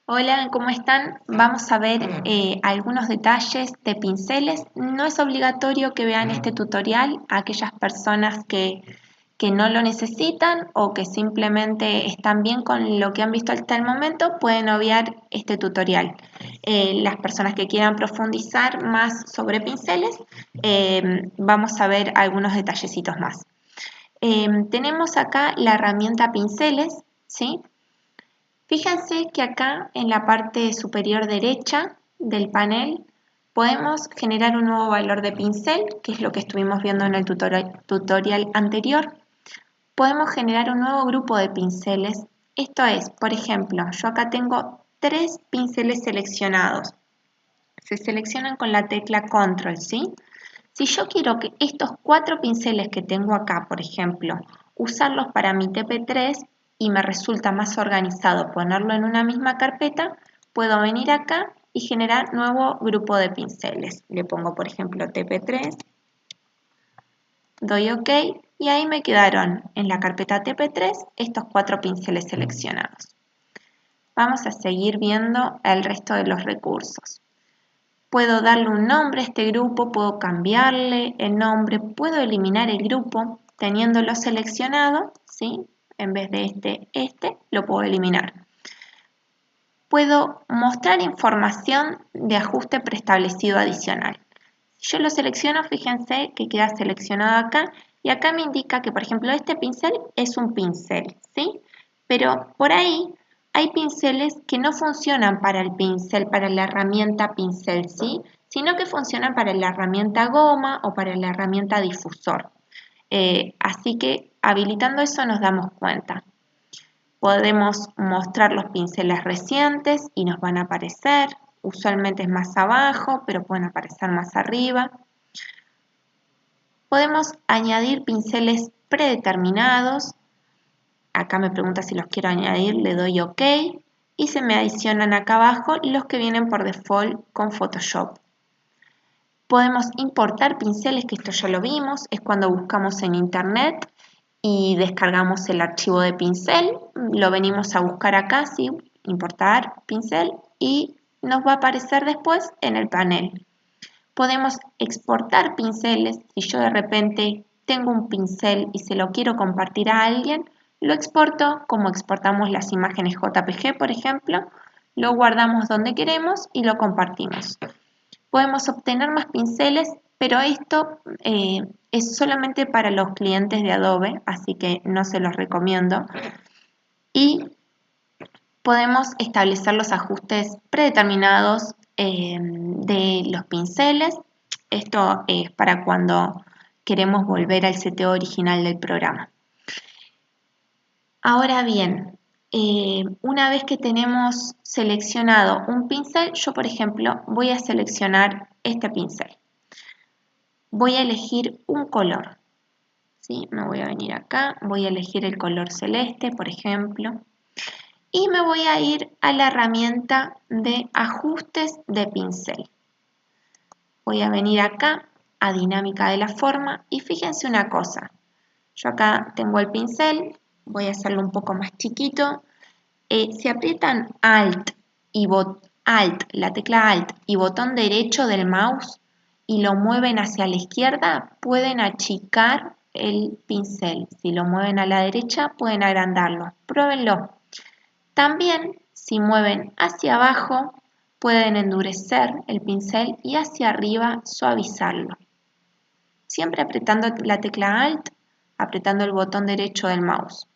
Hola, ¿cómo están? Vamos a ver algunos detalles de pinceles. No es obligatorio que vean este tutorial a aquellas personas que no lo necesitan o que simplemente están bien con lo que han visto hasta el momento, pueden obviar este tutorial. Las personas que quieran profundizar más sobre pinceles, vamos a ver algunos detallecitos más. Tenemos acá la herramienta pinceles, ¿sí? Fíjense que acá en la parte superior derecha del panel podemos generar un nuevo valor de pincel, que es lo que estuvimos viendo en el tutorial anterior. Podemos generar un nuevo grupo de pinceles. Esto es, por ejemplo, yo acá tengo 3 pinceles seleccionados. Se seleccionan con la tecla Control, ¿sí? Si yo quiero que estos 4 pinceles que tengo acá, por ejemplo, usarlos para mi TP3 y me resulta más organizado ponerlo en una misma carpeta, puedo venir acá y generar nuevo grupo de pinceles. Le pongo, por ejemplo, TP3, doy OK y ahí me quedaron en la carpeta TP3 estos 4 pinceles seleccionados. Vamos a seguir viendo el resto de los recursos. Puedo darle un nombre a este grupo, puedo cambiarle el nombre, puedo eliminar el grupo teniéndolo seleccionado, ¿sí? En vez de este, lo puedo eliminar. Puedo mostrar información de ajuste preestablecido adicional. Si yo lo selecciono, fíjense que queda seleccionado acá y acá me indica que, por ejemplo, este pincel es un pincel, ¿sí? Pero por ahí hay pinceles que no funcionan para el pincel, para la herramienta pincel, ¿sí? Sino que funcionan para la herramienta goma o para la herramienta difusor. Así que habilitando eso nos damos cuenta. Podemos mostrar los pinceles recientes y nos van a aparecer. Usualmente es más abajo, pero pueden aparecer más arriba. Podemos añadir pinceles predeterminados. Acá me pregunta si los quiero añadir, le doy OK y se me adicionan acá abajo los que vienen por default con Photoshop. Podemos importar pinceles, que esto ya lo vimos, es cuando buscamos en internet y descargamos el archivo de pincel, lo venimos a buscar acá, ¿sí? Importar pincel y nos va a aparecer después en el panel. Podemos exportar pinceles. Si yo de repente tengo un pincel y se lo quiero compartir a alguien, lo exporto como exportamos las imágenes JPG, por ejemplo, lo guardamos donde queremos y lo compartimos. Podemos obtener más pinceles, pero esto es solamente para los clientes de Adobe, así que no se los recomiendo. Y podemos establecer los ajustes predeterminados de los pinceles. Esto es para cuando queremos volver al seteo original del programa. Ahora bien, una vez que tenemos seleccionado un pincel, yo por ejemplo voy a seleccionar este pincel. Voy a elegir un color. ¿Sí? Me voy a venir acá, voy a elegir el color celeste, por ejemplo. Y me voy a ir a la herramienta de ajustes de pincel. Voy a venir acá a dinámica de la forma y fíjense una cosa. Yo acá tengo el pincel, voy a hacerlo un poco más chiquito. Si aprietan Alt, la tecla Alt y botón derecho del mouse y lo mueven hacia la izquierda, pueden achicar el pincel. Si lo mueven a la derecha, pueden agrandarlo. Pruébenlo. También, si mueven hacia abajo, pueden endurecer el pincel y hacia arriba suavizarlo. Siempre apretando la tecla Alt, apretando el botón derecho del mouse.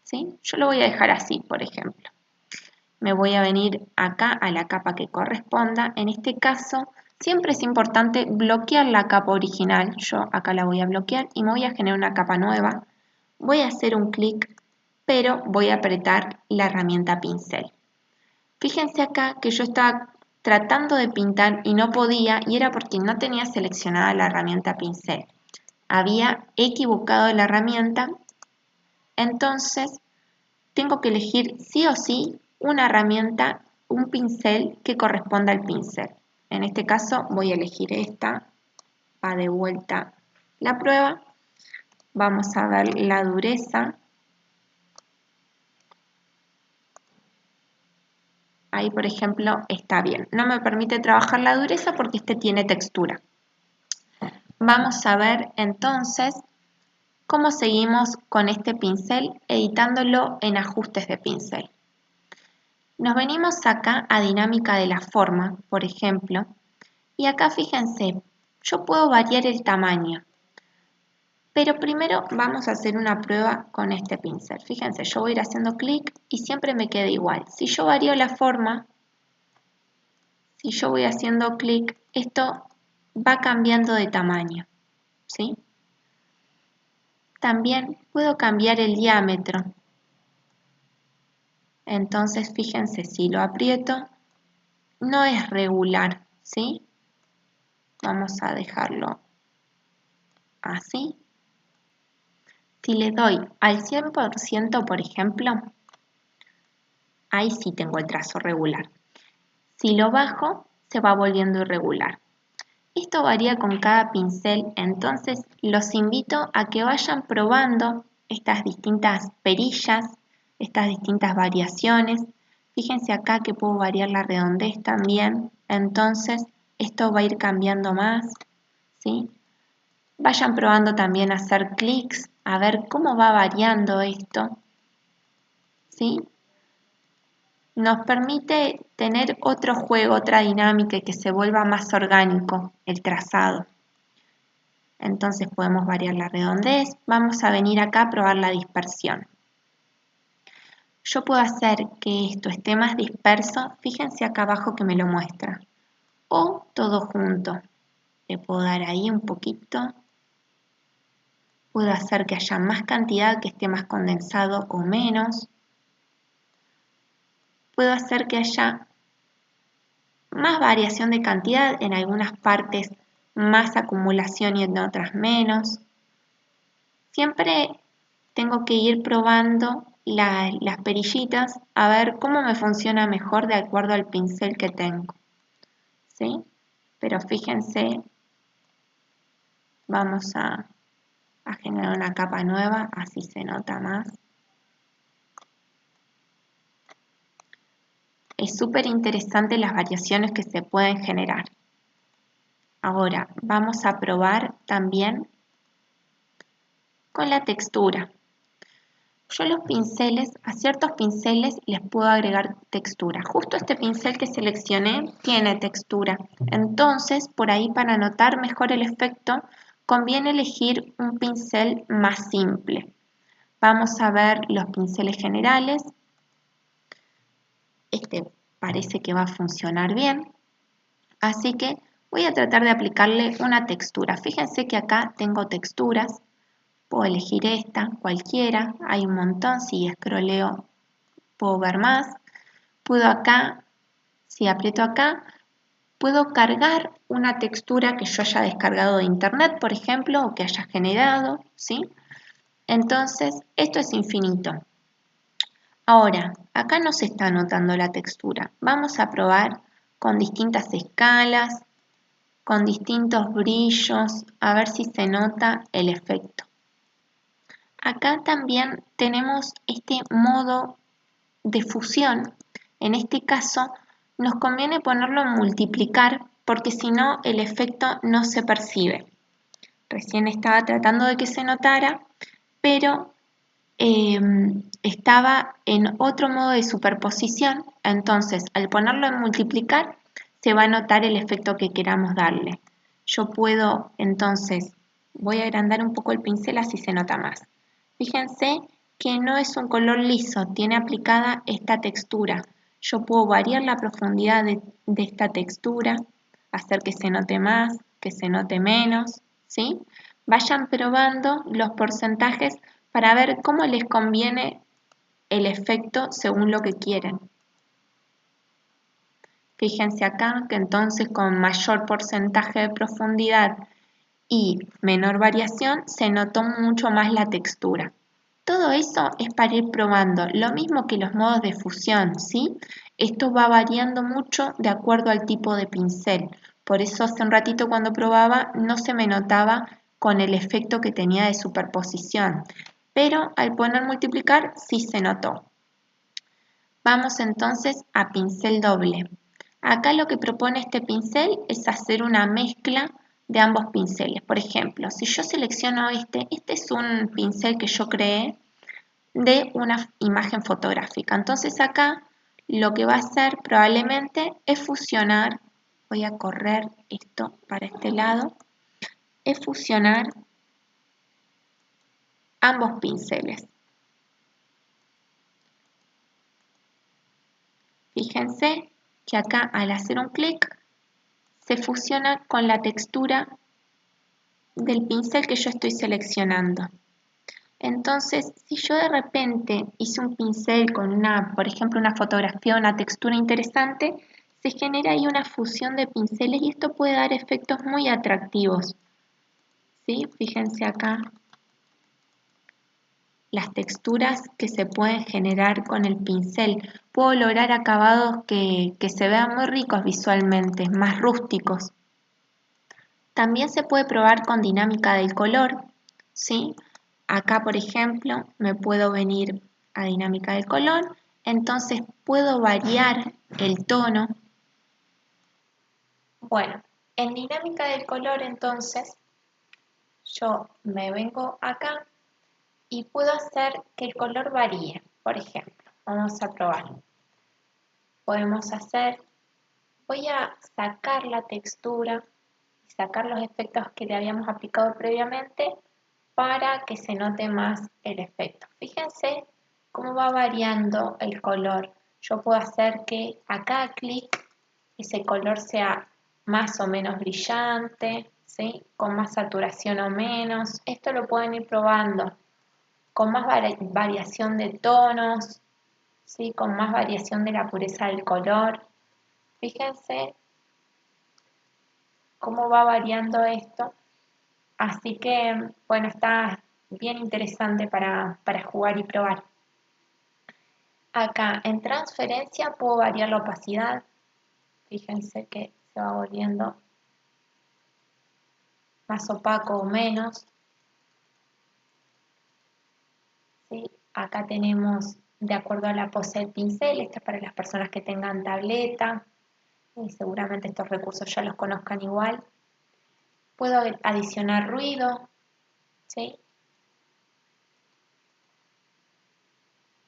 ¿Sí? Yo lo voy a dejar así, por ejemplo. Me voy a venir acá a la capa que corresponda. En este caso, siempre es importante bloquear la capa original. Yo acá la voy a bloquear y me voy a generar una capa nueva. Voy a hacer un clic, pero voy a apretar la herramienta pincel. Fíjense acá que yo estaba tratando de pintar y no podía, y era porque no tenía seleccionada la herramienta pincel. Había equivocado la herramienta, entonces tengo que elegir sí o sí una herramienta, un pincel que corresponda al pincel. En este caso voy a elegir esta, va de vuelta la prueba. Vamos a ver la dureza. Ahí, por ejemplo, está bien. No me permite trabajar la dureza porque este tiene textura. Vamos a ver entonces cómo seguimos con este pincel editándolo en ajustes de pincel. Nos venimos acá a dinámica de la forma, por ejemplo, y acá fíjense, yo puedo variar el tamaño. Pero primero vamos a hacer una prueba con este pincel. Fíjense, yo voy a ir haciendo clic y siempre me queda igual. Si yo varío la forma, si yo voy haciendo clic, esto va cambiando de tamaño, ¿sí? También puedo cambiar el diámetro. Entonces, fíjense, si lo aprieto, no es regular, ¿sí? Vamos a dejarlo así. Si le doy al 100%, por ejemplo, ahí sí tengo el trazo regular. Si lo bajo, se va volviendo irregular. Esto varía con cada pincel, entonces los invito a que vayan probando estas distintas perillas, estas distintas variaciones. Fíjense acá que puedo variar la redondez también, entonces esto va a ir cambiando más, ¿sí? Vayan probando también a hacer clics, a ver cómo va variando esto, ¿sí? Nos permite tener otro juego, otra dinámica y que se vuelva más orgánico el trazado. Entonces podemos variar la redondez. Vamos a venir acá a probar la dispersión. Yo puedo hacer que esto esté más disperso. Fíjense acá abajo que me lo muestra. O todo junto. Le puedo dar ahí un poquito. Puedo hacer que haya más cantidad, que esté más condensado o menos. Puedo hacer que haya más variación de cantidad, en algunas partes más acumulación y en otras menos. Siempre tengo que ir probando las perillitas a ver cómo me funciona mejor de acuerdo al pincel que tengo, ¿sí? Pero fíjense, vamos a generar una capa nueva, así se nota más. Es súper interesante las variaciones que se pueden generar. Ahora vamos a probar también con la textura. Yo los pinceles, a ciertos pinceles les puedo agregar textura. Justo este pincel que seleccioné tiene textura. Entonces, por ahí para notar mejor el efecto, conviene elegir un pincel más simple. Vamos a ver los pinceles generales. Este parece que va a funcionar bien. Así que voy a tratar de aplicarle una textura. Fíjense que acá tengo texturas. Puedo elegir esta, cualquiera, hay un montón, si escroleo puedo ver más. Puedo acá, si aprieto acá, puedo cargar una textura que yo haya descargado de internet, por ejemplo, o que haya generado, ¿sí? Entonces, esto es infinito. Ahora, acá no se está notando la textura. Vamos a probar con distintas escalas, con distintos brillos, a ver si se nota el efecto. Acá también tenemos este modo de fusión. En este caso nos conviene ponerlo en multiplicar porque si no el efecto no se percibe. Recién estaba tratando de que se notara, pero estaba en otro modo de superposición, entonces al ponerlo en multiplicar se va a notar el efecto que queramos darle. Yo puedo entonces, voy a agrandar un poco el pincel así se nota más. Fíjense que no es un color liso, tiene aplicada esta textura. Yo puedo variar la profundidad de esta textura, hacer que se note más, que se note menos, ¿sí? Vayan probando los porcentajes para ver cómo les conviene el efecto según lo que quieren. Fíjense acá que entonces con mayor porcentaje de profundidad y menor variación se notó mucho más la textura. Todo eso es para ir probando, lo mismo que los modos de fusión, ¿sí? Esto va variando mucho de acuerdo al tipo de pincel. Por eso hace un ratito cuando probaba no se me notaba con el efecto que tenía de superposición. Pero al poner multiplicar sí se notó. Vamos entonces a pincel doble. Acá lo que propone este pincel es hacer una mezcla de ambos pinceles. Por ejemplo, si yo selecciono este es un pincel que yo creé de una imagen fotográfica. Entonces acá lo que va a hacer probablemente es fusionar, voy a correr esto para este lado, es fusionar ambos pinceles. Fíjense que acá al hacer un clic se fusiona con la textura del pincel que yo estoy seleccionando. Entonces, si yo de repente hice un pincel con por ejemplo, una fotografía, una textura interesante, se genera ahí una fusión de pinceles y esto puede dar efectos muy atractivos. ¿Sí? Fíjense acá las texturas que se pueden generar con el pincel. Puedo lograr acabados que se vean muy ricos visualmente, más rústicos. También se puede probar con dinámica del color, ¿sí? Acá, por ejemplo, me puedo venir a dinámica del color, entonces puedo variar el tono. Bueno, en dinámica del color, entonces, yo me vengo acá y puedo hacer que el color varíe. Por ejemplo, vamos a probar. Podemos hacer, voy a sacar la textura y sacar los efectos que le habíamos aplicado previamente para que se note más el efecto. Fíjense cómo va variando el color. Yo puedo hacer que a cada clic ese color sea más o menos brillante, ¿sí? Con más saturación o menos. Esto lo pueden ir probando con más variación de tonos, ¿sí? Con más variación de la pureza del color. Fíjense cómo va variando esto. Así que, bueno, está bien interesante para jugar y probar. Acá en transferencia puedo variar la opacidad. Fíjense que se va volviendo más opaco o menos. ¿Sí? Acá tenemos de acuerdo a la pose del pincel, esta es para las personas que tengan tableta. Y seguramente estos recursos ya los conozcan igual. Puedo adicionar ruido, ¿sí?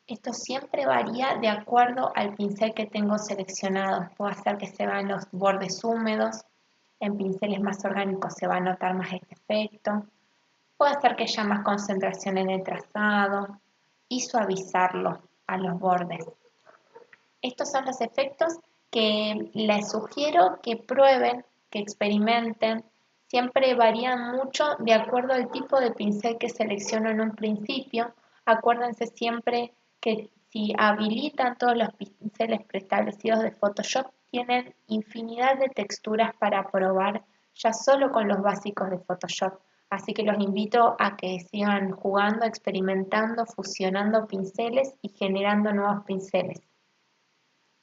Esto siempre varía de acuerdo al pincel que tengo seleccionado. Puedo hacer que se vean los bordes húmedos. En pinceles más orgánicos se va a notar más este efecto. Puedo hacer que haya más concentración en el trazado y suavizarlo a los bordes. Estos son los efectos que les sugiero que prueben, que experimenten. Siempre varían mucho de acuerdo al tipo de pincel que selecciono en un principio. Acuérdense siempre que si habilitan todos los pinceles preestablecidos de Photoshop, tienen infinidad de texturas para probar ya solo con los básicos de Photoshop. Así que los invito a que sigan jugando, experimentando, fusionando pinceles y generando nuevos pinceles.